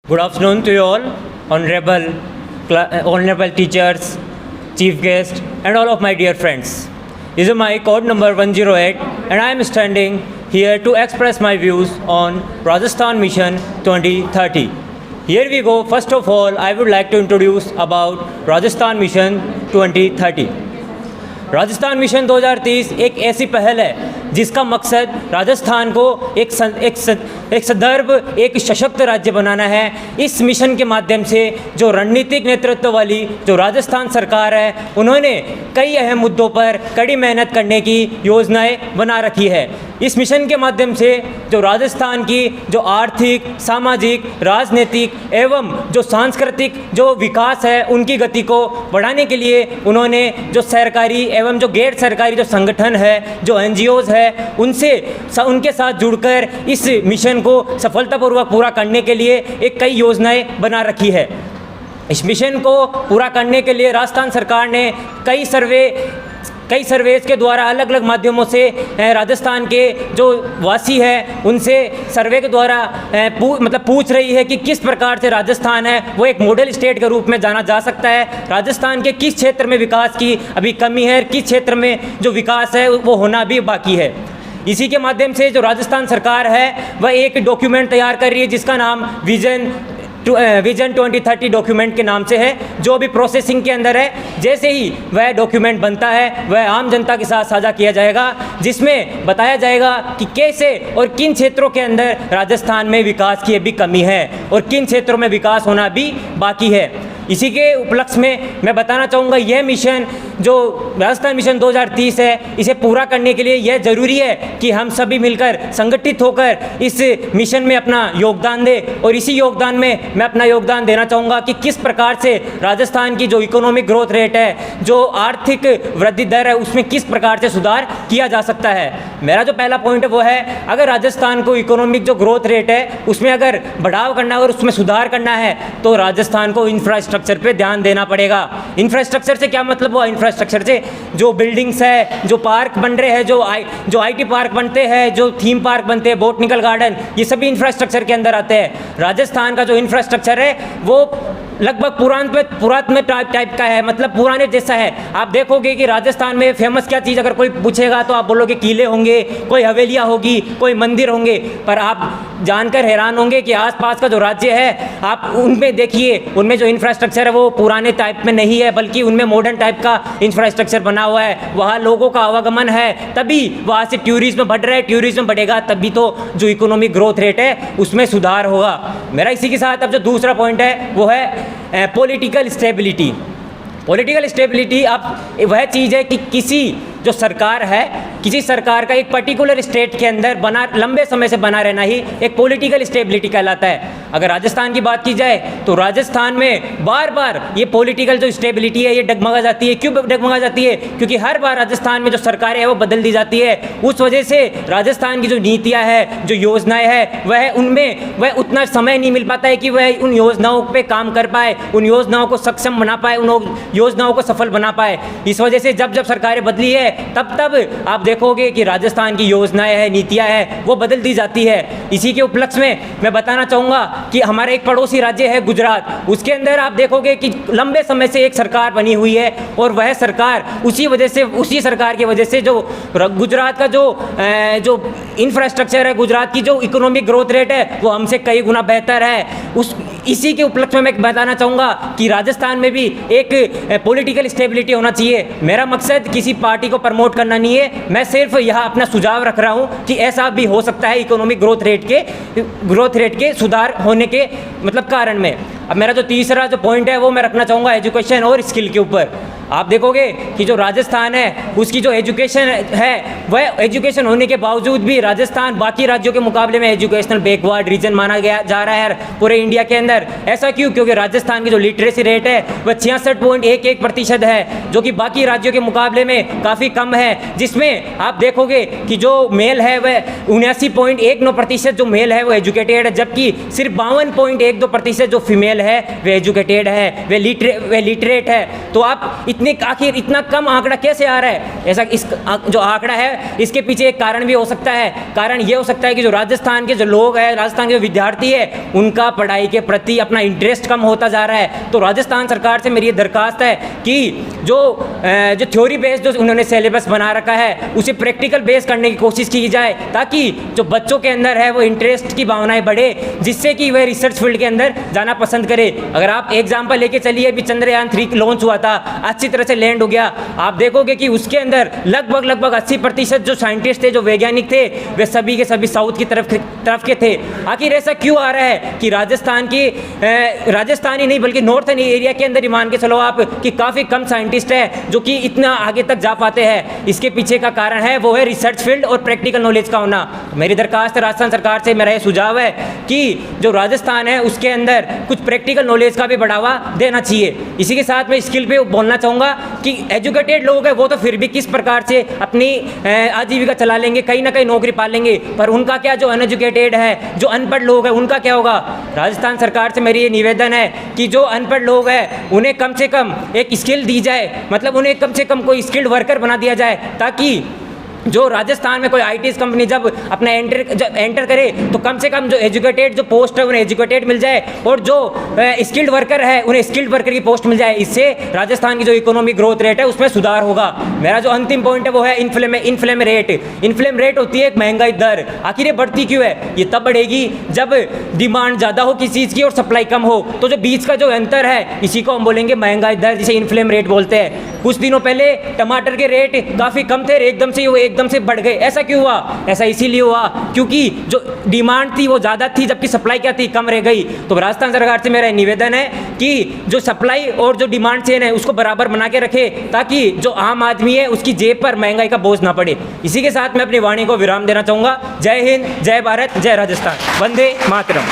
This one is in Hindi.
Good afternoon to you all, honorable teachers, chief guest, and all of my dear friends. This is my code number 108, and I am standing here to express my views on Rajasthan Mission 2030. Here we go. First of all, I would like to introduce about Rajasthan Mission 2030. Rajasthan mission 2030 एक ऐसी पहल है जिसका मकसद राजस्थान को एक सदर्भ, एक सशक्त राज्य बनाना है। इस मिशन के माध्यम से जो रणनीतिक नेतृत्व वाली जो राजस्थान सरकार है, उन्होंने कई अहम मुद्दों पर कड़ी मेहनत करने की योजनाएं बना रखी है। इस मिशन के माध्यम से जो राजस्थान की जो आर्थिक, सामाजिक, राजनीतिक एवं जो सांस्कृतिक जो विकास है, उनकी गति को बढ़ाने के लिए उन्होंने जो सरकारी एवं जो गैर सरकारी जो संगठन है, जो NGOs है, उनके साथ जुड़कर इस मिशन को सफलतापूर्वक पूरा करने के लिए एक कई योजनाएं बना रखी है। इस मिशन को पूरा करने के लिए राजस्थान सरकार ने कई सर्वेज के द्वारा अलग अलग माध्यमों से राजस्थान के जो वासी हैं उनसे सर्वे के द्वारा पूछ रही है कि किस प्रकार से राजस्थान है वो एक मॉडल स्टेट के रूप में जाना जा सकता है। राजस्थान के किस क्षेत्र में विकास की अभी कमी है, किस क्षेत्र में जो विकास है वो होना भी बाकी है। इसी के माध्यम से जो राजस्थान सरकार है वह एक डॉक्यूमेंट तैयार कर रही है जिसका नाम विजन 2030 डॉक्यूमेंट के नाम से है, जो भी प्रोसेसिंग के अंदर है। जैसे ही वह डॉक्यूमेंट बनता है वह आम जनता के साथ साझा किया जाएगा, जिसमें बताया जाएगा कि कैसे और किन क्षेत्रों के अंदर राजस्थान में विकास की अभी कमी है और किन क्षेत्रों में विकास होना भी बाकी है। इसी के उपलक्ष्य में मैं बताना चाहूँगा, यह मिशन जो राजस्थान मिशन 2030 है, इसे पूरा करने के लिए यह ज़रूरी है कि हम सभी मिलकर संगठित होकर इस मिशन में अपना योगदान दें। और इसी योगदान में मैं अपना योगदान देना चाहूँगा कि किस प्रकार से राजस्थान की जो इकोनॉमिक ग्रोथ रेट है, जो आर्थिक वृद्धि दर है, उसमें किस प्रकार से सुधार किया जा सकता है। मेरा जो पहला पॉइंट है वो है, अगर राजस्थान को इकोनॉमिक जो ग्रोथ रेट है उसमें अगर बढ़ाव करना है और उसमें सुधार करना है तो राजस्थान को इंफ्रास्ट्रक्चर पे ध्यान देना पड़ेगा। इंफ्रास्ट्रक्चर से क्या मतलब हुआ? इंफ्रास्ट्रक्चर से जो बिल्डिंग्स है, जो पार्क बन रहे हैं, जो IT पार्क बनते हैं, जो थीम पार्क बनते हैं, बोटनिकल गार्डन, ये सभी इंफ्रास्ट्रक्चर के अंदर आते हैं। राजस्थान का जो इंफ्रास्ट्रक्चर है वो लगभग पुरातन टाइप का है, मतलब पुराने जैसा है। आप देखोगे कि राजस्थान में फेमस क्या चीज़ अगर कोई पूछेगा तो आप बोलोगे किले होंगे, कोई हवेलियाँ होगी, कोई मंदिर होंगे, पर आप जानकर हैरान होंगे कि आसपास का जो राज्य है आप उनमें देखिए, उनमें जो इंफ्रास्ट्रक्चर है वो पुराने टाइप में नहीं है, बल्कि उनमें मॉडर्न टाइप का इंफ्रास्ट्रक्चर बना हुआ है। वहाँ लोगों का आवागमन है, तभी वहाँ से टूरिज्म बढ़ रहा है। टूरिज्म बढ़ेगा तभी तो जो इकोनॉमिक ग्रोथ रेट है उसमें सुधार होगा। मेरा इसी के साथ अब जो दूसरा पॉइंट है वो है पॉलिटिकल स्टेबिलिटी। पॉलिटिकल स्टेबिलिटी अब वह चीज़ है कि किसी जो सरकार है, किसी सरकार का एक पर्टिकुलर स्टेट के अंदर लंबे समय से बना रहना ही एक पॉलिटिकल स्टेबिलिटी कहलाता है। अगर राजस्थान की बात की जाए तो राजस्थान में बार बार ये पॉलिटिकल जो स्टेबिलिटी है ये डगमगा जाती है। क्यों डगमगा जाती है? क्योंकि हर बार राजस्थान में जो सरकारें है वो बदल दी जाती है। उस वजह से राजस्थान की जो नीतियाँ हैं, जो योजनाएँ हैं, वह उतना समय नहीं मिल पाता है कि वह उन योजनाओं पर काम कर पाए, उन योजनाओं को सक्षम बना पाए, उन योजनाओं को सफल बना पाए। इस वजह से जब सरकारें बदली है तब आप देखोगे कि राजस्थान की योजनाएं हैं, नीतियां हैं, वो बदल दी जाती है। इसी के उपलक्ष्य में मैं बताना चाहूँगा कि हमारा एक पड़ोसी राज्य है गुजरात, उसके अंदर आप देखोगे कि लंबे समय से एक सरकार बनी हुई है और वह सरकार उसी सरकार की वजह से जो गुजरात का जो इंफ्रास्ट्रक्चर है, गुजरात की जो इकोनॉमिक ग्रोथ रेट है वो हमसे कई गुना बेहतर है। इसी के उपलक्ष्य में मैं बताना चाहूँगा कि राजस्थान में भी एक पॉलिटिकल स्टेबिलिटी होना चाहिए। मेरा मकसद किसी पार्टी को प्रमोट करना नहीं है, मैं सिर्फ यहाँ अपना सुझाव रख रहा हूँ कि ऐसा भी हो सकता है इकोनॉमिक ग्रोथ रेट के सुधार होने के मतलब कारण में। अब मेरा जो तीसरा जो पॉइंट है वो मैं रखना चाहूँगा एजुकेशन और स्किल के ऊपर। आप देखोगे कि जो राजस्थान है उसकी जो एजुकेशन है, वह एजुकेशन होने के बावजूद भी राजस्थान बाकी राज्यों के मुकाबले में एजुकेशनल बैकवर्ड रीजन माना जा रहा है पूरे इंडिया के अंदर। ऐसा क्यों? क्योंकि राजस्थान की जो लिटरेसी रेट है वह 66.11% है, जो कि बाकी राज्यों के मुकाबले में काफ़ी कम है। जिसमें आप देखोगे कि जो मेल है वह 79.19% जो मेल है वो एजुकेटेड है, जबकि सिर्फ 52.12% जो फीमेल है वह एजुकेटेड है, वह लिटरेट है। तो आप इतने आखिर इतना कम आंकड़ा कैसे आ रहा है? ऐसा जो आंकड़ा है इसके पीछे एक कारण भी हो सकता है। कारण ये हो सकता है कि जो राजस्थान के जो लोग हैं, राजस्थान के जो विद्यार्थी है, उनका पढ़ाई के प्रति अपना इंटरेस्ट कम होता जा रहा है। तो राजस्थान सरकार से मेरी ये दरख्वास्त है कि जो थ्योरी बेस्ड जो उन्होंने सिलेबस बना रखा है उसे प्रैक्टिकल बेस करने की कोशिश की जाए, ताकि जो बच्चों के अंदर है वो इंटरेस्ट की भावनाएं बढ़े, जिससे कि वह रिसर्च फील्ड के अंदर जाना पसंद करे। अगर आप एग्जाम्पल लेके चलिए, अभी चंद्रयान 3 लॉन्च हुआ था, अच्छी तरह से लैंड हो गया। आप देखोगे कि उसके अंदर लगभग 80% जो साइंटिस्ट थे, जो वैज्ञानिक थे, वे सभी के सभी साउथ की तरफ के थे। आखिर ऐसा क्यों आ रहा है कि राजस्थान ही नहीं बल्कि नॉर्थन एरिया के अंदर ही मान के चलो आप कि काफ़ी कम साइंटिस्ट है जो कि इतना आगे तक जा पाते हैं? इसके पीछे का कारण है वो है रिसर्च फील्ड और प्रैक्टिकल नॉलेज का होना। मेरी दरख्वास्त राजस्थान सरकार से मेरा ये सुझाव है कि जो राजस्थान है उसके अंदर कुछ प्रैक्टिकल नॉलेज का भी बढ़ावा देना चाहिए। इसी के साथ मैं स्किल पे बोलना चाहूँगा कि एजुकेटेड लोग हैं वो तो फिर भी किस प्रकार से अपनी आजीविका चला लेंगे, कहीं ना कहीं नौकरी पा लेंगे, पर उनका क्या, जो अनएजुकेटेड है, जो अनपढ़ लोग हैं, उनका क्या होगा? राजस्थान सरकार से मेरी ये निवेदन है कि जो अनपढ़ लोग हैं उन्हें कम से कम एक स्किल दी जाए, मतलब उन्हें कम से कम कोई स्किल्ड वर्कर बना दिया जाए, ताकि जो राजस्थान में कोई आईटी कंपनी जब अपना एंटर करे तो कम से कम जो एजुकेटेड जो पोस्ट है उन्हें एजुकेटेड मिल जाए, और जो स्किल्ड वर्कर है उन्हें स्किल्ड वर्कर की पोस्ट मिल जाए। इससे राजस्थान की जो इकोनॉमिक ग्रोथ रेट है उसमें सुधार होगा। मेरा जो अंतिम पॉइंट है वो है इन्फ्लेम रेट। इन्फ्लेम रेट होती है एक महंगाई दर। आखिर ये बढ़ती क्यों है? ये तब बढ़ेगी जब डिमांड ज़्यादा हो किसी चीज़ की और सप्लाई कम हो, तो जो बीच का जो अंतर है इसी को हम बोलेंगे महंगाई दर, जिसे इन्फ्लेम रेट बोलते हैं। कुछ दिनों पहले टमाटर के रेट काफ़ी कम थे, एकदम से बढ़ गए। ऐसा क्यों हुआ? ऐसा इसीलिए हुआ क्योंकि जो डिमांड थी वो ज़्यादा थी, जबकि सप्लाई क्या थी, कम रह गई। तो राजस्थान सरकार से मेरा निवेदन है कि जो सप्लाई और जो डिमांड चेन है उसको बराबर बना के रखे, ताकि जो आम आदमी है उसकी जेब पर महंगाई का बोझ ना पड़े। इसी के साथ मैं अपनी वाणी को विराम देना चाहूँगा। जय हिंद, जय भारत, जय राजस्थान, वंदे मातरम।